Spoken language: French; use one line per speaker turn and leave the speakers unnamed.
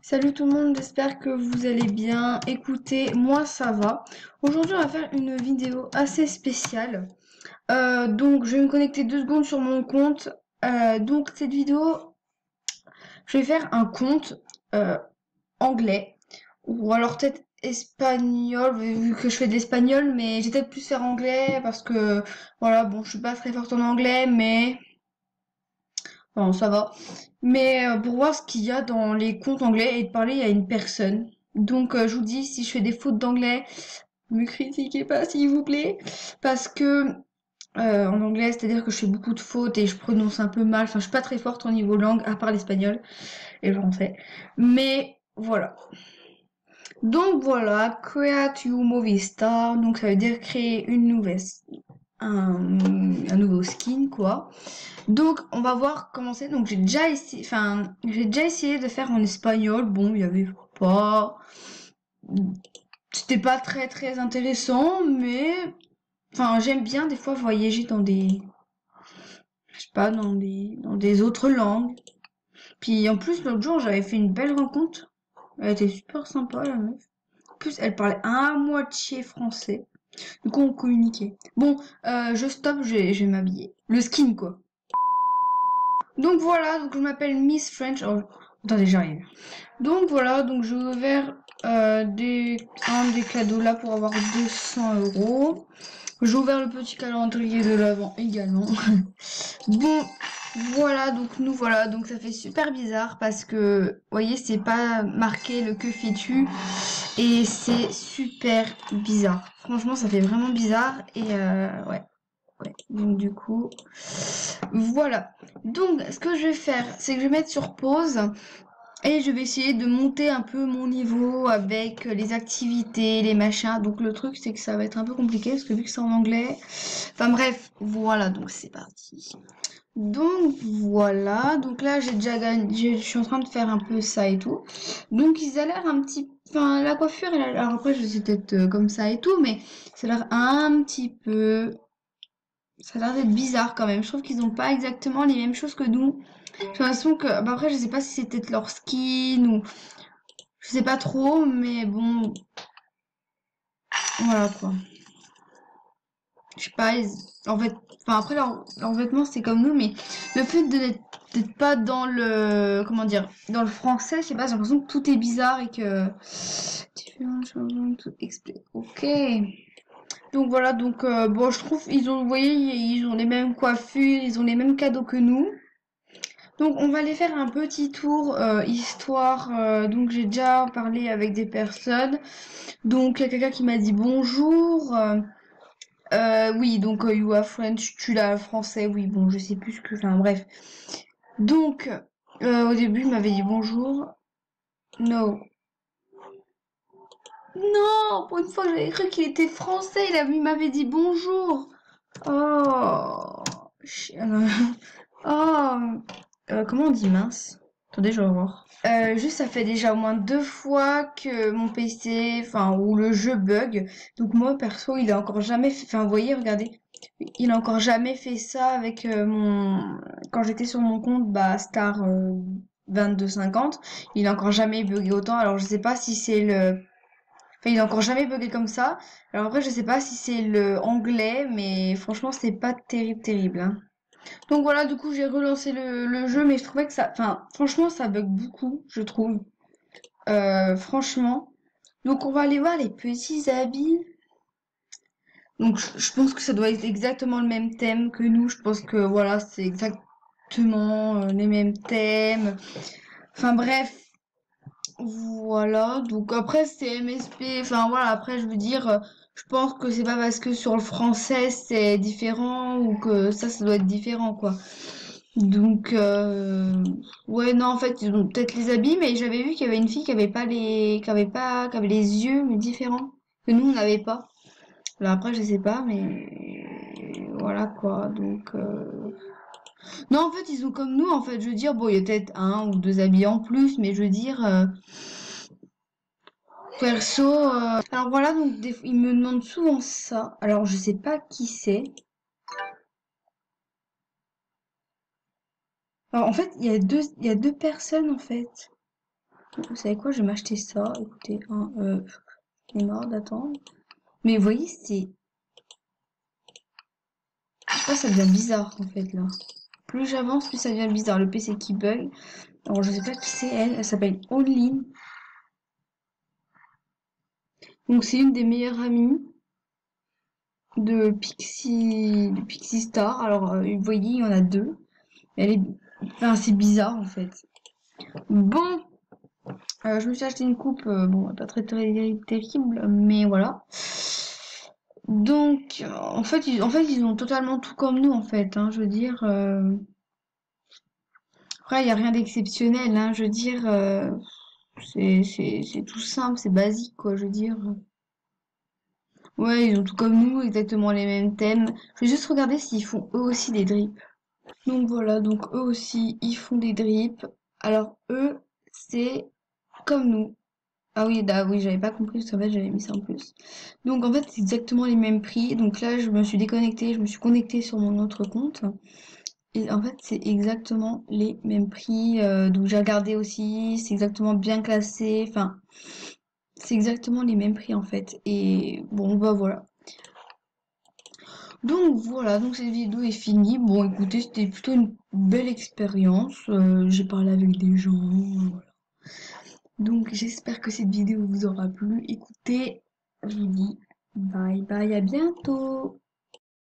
Salut tout le monde, j'espère que vous allez bien. Écoutez, moi ça va. Aujourd'hui on va faire une vidéo assez spéciale. Donc je vais me connecter 2 secondes sur mon compte. Donc cette vidéo, je vais faire un compte euh, anglais. Ou alors peut-être espagnol, vu que je fais de l'espagnol, mais j'ai peut-être plus faire anglais parce que voilà, bon je suis pas très forte en anglais, mais bon, ça va. Mais pour voir ce qu'il y a dans les comptes anglais et de parler à une personne. Donc je vous dis, si je fais des fautes d'anglais, me critiquez pas s'il vous plaît. Parce que en anglais, c'est-à-dire que je fais beaucoup de fautes et je prononce un peu mal. Enfin, je suis pas très forte au niveau langue, à part l'espagnol et le français. Mais voilà. Donc voilà, create your movie star. Donc ça veut dire créer une nouvelle, un nouveau skin quoi. Donc, on va voir comment c'est. Donc, j'ai déjà essayé de faire en espagnol. Bon, il y avait pas, c'était pas très très intéressant, mais enfin, j'aime bien des fois voyager dans des, je sais pas, dans des autres langues. Puis en plus, l'autre jour, j'avais fait une belle rencontre. Elle était super sympa, la meuf. En plus, elle parlait à moitié français. Du coup, on communiquait. Bon, je stoppe, je vais m'habiller. Le skin, quoi. Donc voilà, donc je m'appelle Miss French. Oh, attendez, j'arrive. Donc voilà, donc j'ai ouvert un des cadeaux là pour avoir 200 €. J'ai ouvert le petit calendrier de l'avant également. Bon, voilà, donc nous voilà, donc ça fait super bizarre parce que, vous voyez, c'est pas marqué le que fais-tu et c'est super bizarre. Franchement, ça fait vraiment bizarre et ouais. Ouais, donc du coup, voilà. Donc, ce que je vais faire, c'est que je vais mettre sur pause et je vais essayer de monter un peu mon niveau avec les activités, les machins. Donc, le truc, c'est que ça va être un peu compliqué parce que vu que c'est en anglais. Enfin, bref, voilà, donc c'est parti. Donc, voilà. Donc là, j'ai déjà gagné, je suis en train de faire un peu ça et tout. Donc, ils a l'air un petit. Enfin, la coiffure, alors après, je sais peut-être comme ça et tout, mais ça a l'air un petit peu. Ça a l'air d'être bizarre quand même. Je trouve qu'ils n'ont pas exactement les mêmes choses que nous. J'ai l'impression que, bah après, je sais pas si c'est peut-être leur skin ou je sais pas trop, mais bon, voilà quoi. Je sais pas, en fait, enfin après leurs vêtements c'est comme nous, mais le fait de d'être pas dans le, comment dire, dans le français, je sais pas, j'ai l'impression que tout est bizarre et que différents changements, tout explique. Ok. Donc voilà, donc bon, je trouve ils ont, vous voyez, ils ont les mêmes coiffures, ils ont les mêmes cadeaux que nous. Donc on va aller faire un petit tour histoire. Donc j'ai déjà parlé avec des personnes. Donc il y a quelqu'un qui m'a dit bonjour. Oui, donc you are French, tu l'as français. Oui, bon, je sais plus ce que. Enfin bref. Donc au début il m'avait dit bonjour. No. Non, pour une fois j'avais cru qu'il était français. Il m'avait dit bonjour. Oh. Oh. Comment on dit mince? Attendez, je vais voir. Juste, ça fait déjà au moins 2 fois que mon PC, enfin, ou le jeu bug. Donc moi, perso, il a encore jamais fait, enfin, vous voyez, regardez. Il a encore jamais fait ça avec quand j'étais sur mon compte, bah, Star 2250. Il a encore jamais bugué autant. Alors, je sais pas si c'est le, enfin, il a encore jamais bugué comme ça. Alors après, je sais pas si c'est le anglais, mais franchement, c'est pas terrible, terrible, hein. Donc voilà, du coup, j'ai relancé le jeu, mais je trouvais que ça, enfin, franchement, ça bug beaucoup, je trouve. Franchement. Donc on va aller voir les petits habits. Donc je pense que ça doit être exactement le même thème que nous. Je pense que voilà, c'est exactement les mêmes thèmes. Enfin bref, voilà. Donc après c'est MSP. Enfin voilà, après je veux dire, je pense que c'est pas parce que sur le français c'est différent ou que ça doit être différent quoi. Donc ouais non en fait ils ont peut-être les habits mais j'avais vu qu'il y avait une fille qui avait pas les qui avait les yeux mais différents que nous on n'avait pas. Alors après je sais pas mais voilà quoi donc non en fait ils sont comme nous en fait je veux dire bon il y a peut-être un ou deux habits en plus mais je veux dire perso alors voilà donc ils me demandent souvent ça alors je sais pas qui c'est. Alors en fait il y a deux personnes en fait. Vous savez quoi, je vais m'acheter ça. Écoutez, hein, j'en ai marre d'attendre. Mais vous voyez, c'est... Là, ça devient bizarre, en fait, là. Plus j'avance, plus ça devient bizarre. Le PC qui bug. Alors, je sais pas qui c'est, elle. Elle s'appelle Only. Donc, c'est une des meilleures amies de Pixie Star. Alors, vous voyez, il y en a deux. Elle est... Enfin, c'est bizarre, en fait. Bon, je me suis acheté une coupe, bon, pas terrible, mais voilà. Donc, en fait, ils ont totalement tout comme nous, en fait, hein, je veux dire. Après, il n'y a rien d'exceptionnel, hein, je veux dire. C'est tout simple, c'est basique, quoi, je veux dire. Ouais, ils ont tout comme nous, exactement les mêmes thèmes. Je vais juste regarder s'ils font eux aussi des drips. Donc voilà, donc eux aussi, ils font des drips. Alors eux, c'est comme nous. Ah oui, oui, j'avais pas compris parce qu'en fait j'avais mis ça en plus. Donc en fait c'est exactement les mêmes prix. Donc là je me suis déconnectée, je me suis connectée sur mon autre compte. Et en fait c'est exactement les mêmes prix. Donc j'ai regardé aussi, c'est exactement bien classé. Enfin, c'est exactement les mêmes prix en fait. Et bon bah voilà. Donc voilà, donc cette vidéo est finie. Bon écoutez, c'était plutôt une belle expérience. J'ai parlé avec des gens. Voilà. Donc j'espère que cette vidéo vous aura plu. Écoutez, je vous dis bye bye, à bientôt.